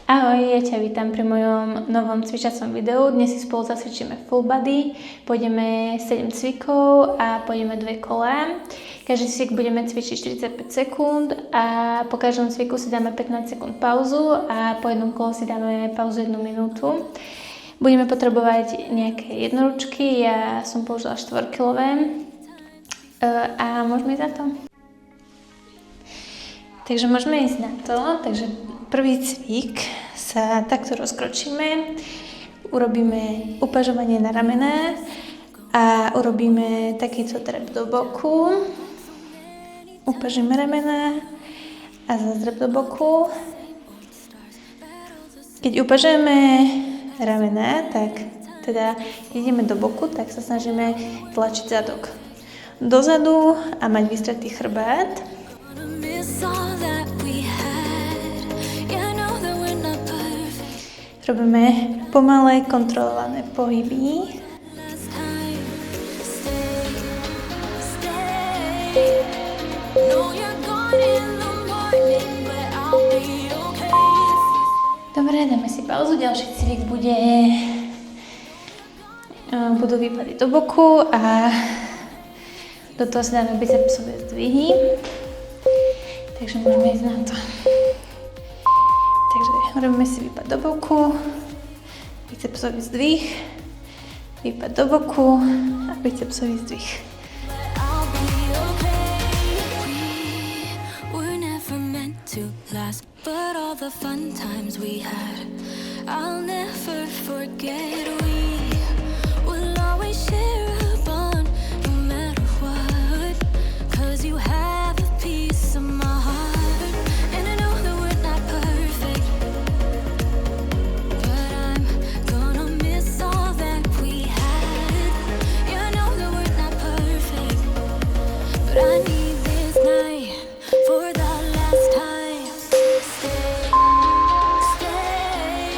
Ahoj, ja ťa vítam pri mojom novom cvičacom videu. Dnes si spolu zacvičíme full body, pôjdeme 7 cvikov a pôjdeme 2 kola. Každý cvik budeme cvičiť 45 sekúnd a po každom cviku si dáme 15 sekúnd pauzu a po jednom kole si dáme pauzu 1 minútu. Budeme potrebovať nejaké jednoručky, ja som použila 4-kilové a môžeme ísť na to. Takže môžeme ísť na to, takže prvý cvik sa takto rozkročíme, urobíme upažovanie na ramená a urobíme takýto drep do boku. Upažíme ramená a zase drep do boku. Keď upažujeme ramená, tak teda ideme do boku, tak sa snažíme tlačiť zadok dozadu a mať vystretý chrbát. Robíme pomalé, kontrolované pohyby. Dobre, dáme si pauzu. Ďalší cvik budú výpady do boku a do toho si dáme bicepsové zdvihy. Takže môžeme ísť na to. Takže robíme si výpad do boku, bicepsový zdvih, výpad do boku a bicepsový zdvih.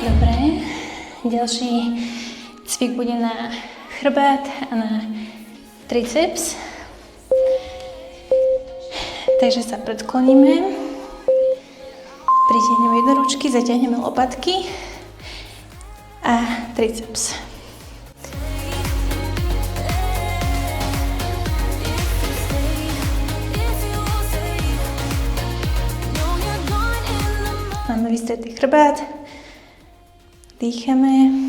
Dobre, ďalší cvik bude na chrbát a na triceps. Takže sa predkloníme, pritiahneme jednoručky, zatiahneme lopatky a triceps. Máme vystretý chrbát, dýchame.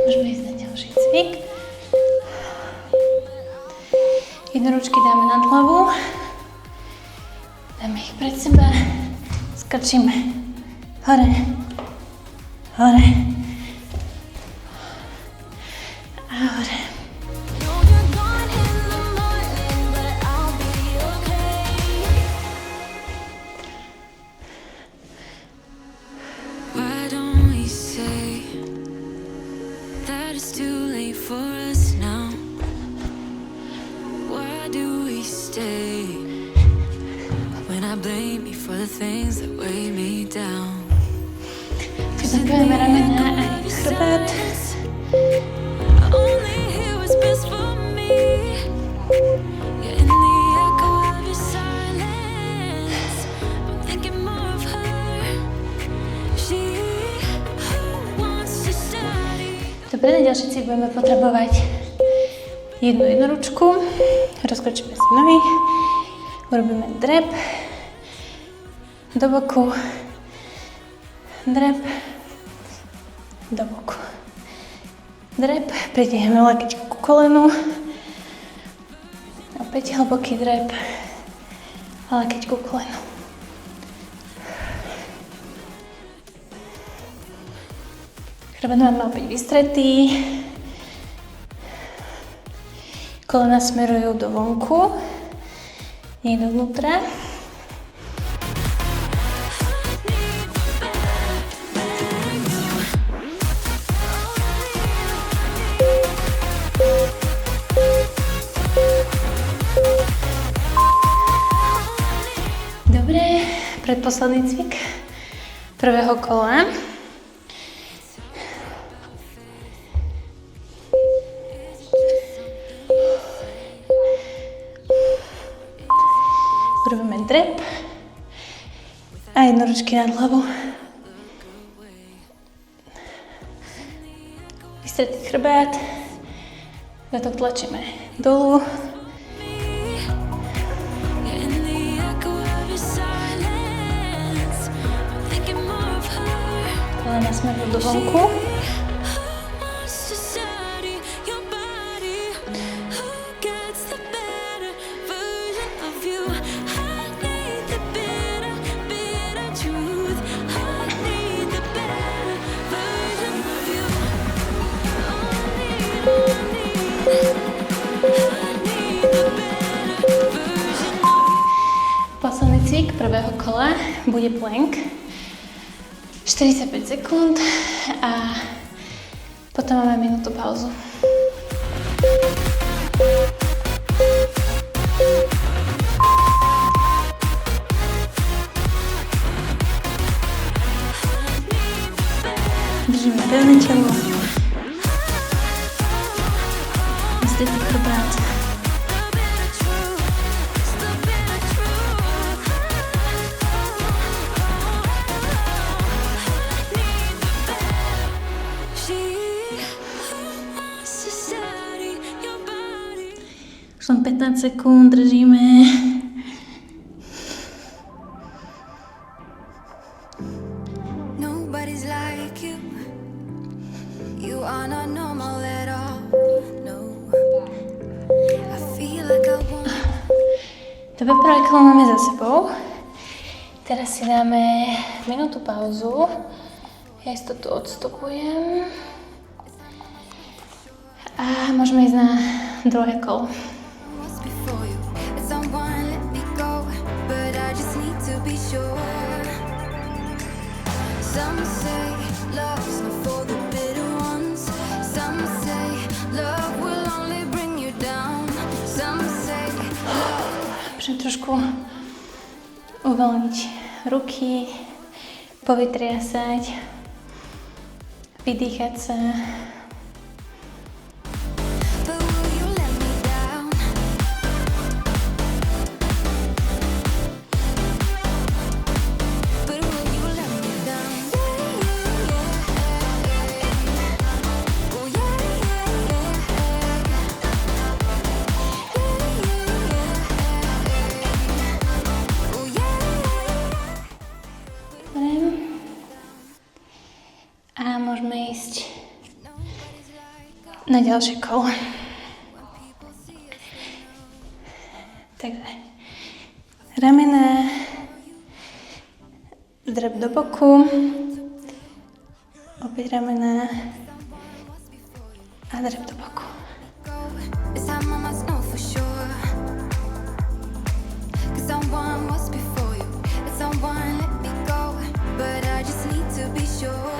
Môžeme ísť na ďalší cvik. Jednoručky dáme nad hlavu. Dáme ich pred seba. Skrčíme. Hore. Hore. A hore. Zapojeme ramená a chrbát. Dobre, na ďalší cvik budeme potrebovať jednu jednoručku. Rozkročíme si nohy. Urobíme drep do boku. Drep do boku. Drep, pritiahneme lakeť ku kolenu. Opäť hlboký drep a lakeť ku kolenu. Chrbát máme opäť vystretý. Kolena smerujú do vonku, nie dovnútra. predposledný cvik prvého kola. Urobíme drep a jednoručky nad hlavou. Vystretý chrbát, zadok tlačíme dolu. Kolena smerujú do vonku. Posledný cvik prvého kola bude plank. 45 sekúnd a potom máme minútu pauzu. Držíme pevné čelo. Vystretý chrbát. Už len 15 sekúnd, držíme. Nobody's like you. You are not normal at all. No. I feel like I want. Dobre, prvé kolo máme za sebou. Teraz si dáme minútu pauzu. Ja si to tu odstopujem. A môžeme ísť na druhé kolo. Before you, it's someone let me go, but I just need to be sure. Some say love's not for the bitter ones. Some say love will only bring you down. Some say love. Môžem trošku uvoľniť ruky, povytriasať, vydýchať sa. But will you let me down? But will you let me down? Oh yeah, oh yeah. Dobre. A môžeme ísť na ďalšie kolo. Takže ramena, drep do boku, opäť ramena a drep do boku. This time I must know for sure. 'Cause someone was before you, and someone let me go, but I just need to be sure.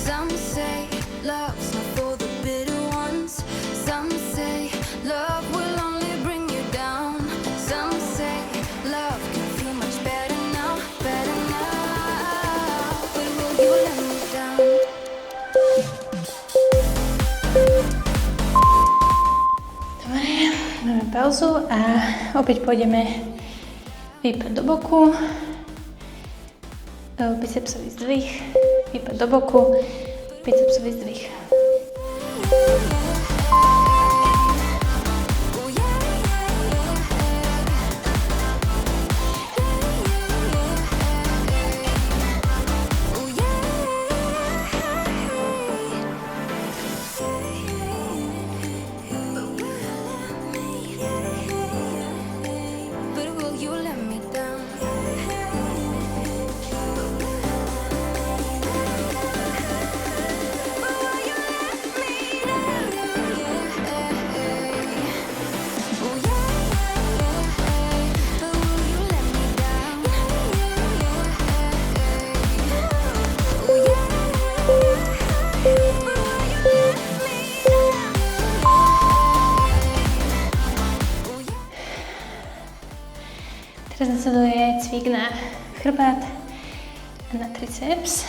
Some say love's not for the bitter ones. Some say love will only bring you down. Some say love can feel much better now, better now. But will you let me down? Dobre, máme pauzu a opäť pôjdeme výpad do boku, bicepsový zdvih, výpad do boku, bicepsový zdvih. Oh yeah, oh yeah. But will you let me down? But will you let Teraz nasleduje cvik na chrbát a na triceps.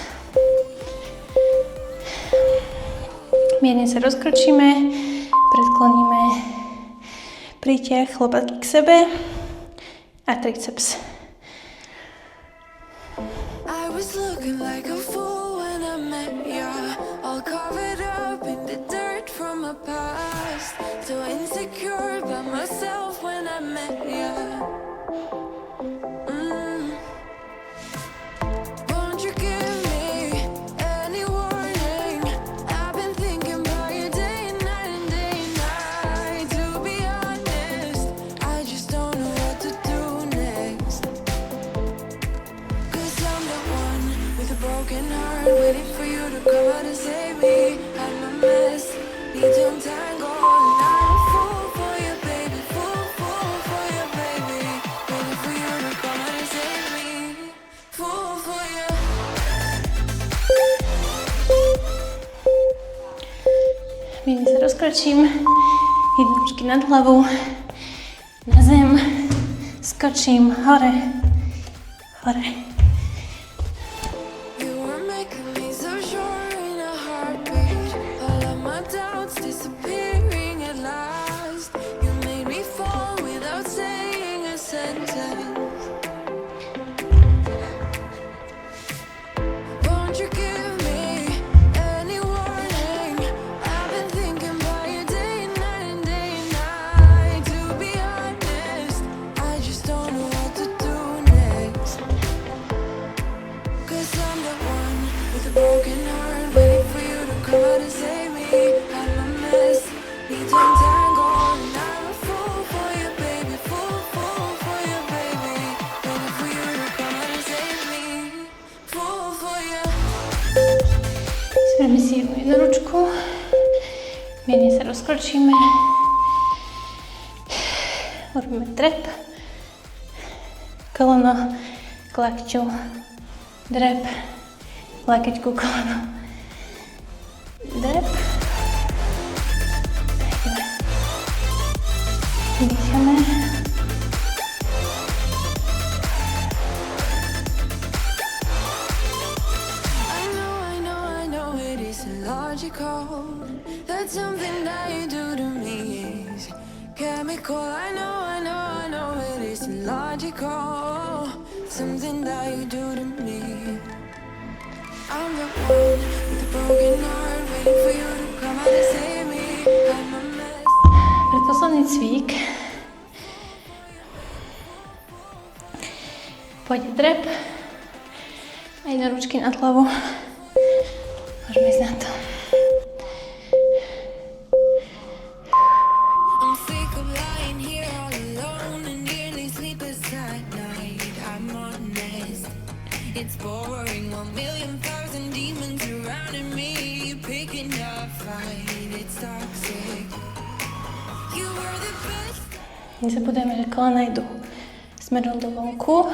Mierne sa rozkročíme, predkloníme príťah lopatky k sebe a triceps. I was looking like a fool when I met ya, all covered up in the dirt from my past. So insecure by myself when I met ya. Won't you give me any warning? I've been thinking about you day and night and day and night. To be honest, I just don't know what to do next. 'Cause I'm the one with a broken heart, waiting for you to come out and save me. I'm a mess, need to untangle, and I'm a fool for you, baby, fool for you, baby. Waiting for you to come out and save me, fool for you. Mierne sa rozkročím, jedny ručky nad hlavu, na zem, skočím hore, hore. You were making me so sure in a heartbeat. All of my doubts disappearing at last. You made me fall without saying a sentence. Won't you give me any warning? I've been thinking about you day and night and day and night. To be honest, I just don't know what to do next. 'Cause I'm the one with a broken heart, waiting for you to come out and save me. I'm a mess, need to untangle, and I'm a fool for you, baby, fool for you, baby. Waiting for you to come out and save me, fool for you. Zberme si jednu ručku, mierne sa rozkročíme, urobíme drep, koleno k lakťu, drep, lakeť ku kolenu, drep, dýchame. I know it isn't logical, that something that you do to me is chemical. I know it isn't logical, something that you do to me. I'm the one with a broken heart, waiting for you to come out and save me. I'm a mess. Predposledný cvik. Pôjde drep. A jedno ručky nad hlavu. Môžeme ísť na to. I'm sick of lying here all alone and nearly sleepless at night. I'm honest, it's boring. 1,000,000 demons surrounding me, picking a fight. It's toxic. You were the best. Nezabudujeme, že kolena idú smerom do vonku.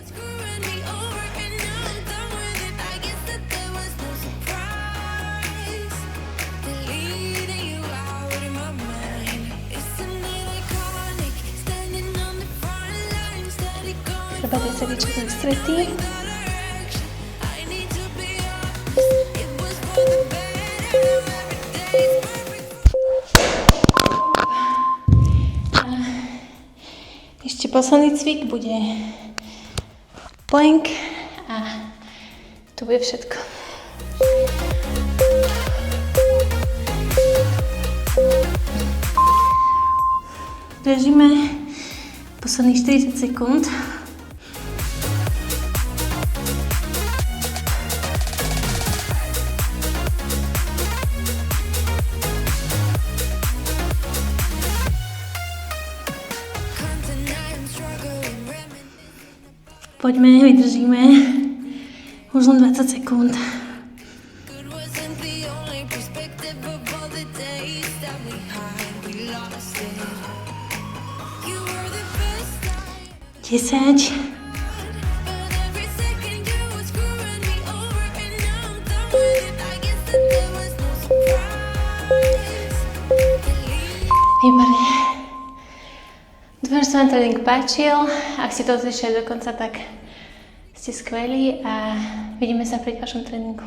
Screwing me over and now I'm done with it. I guess that there was no surprise. Deleting you out of my mind. Isn't it iconic? Standing on the front line, steady going. Treba tie sedičky v stretí. I need to be honest. It was for the better. Every day's perfect. Ešte posledný cvik bude plank a to bude všetko. Držíme posledných 40 sekúnd. Poďme, vydržíme. Už len 20 sekúnd. Good wasn't the only perspective of all the days that we had. We lost it. You were the best time. 10. But every second you were screwing me over and now I'm done with it. I guess that there was no surprise. Výborne. 2. Dúfam, že sa vám tréning páčil. Ak ste to zvyšili do konca, tak ste skvelí a vidíme sa pri vašom tréningu.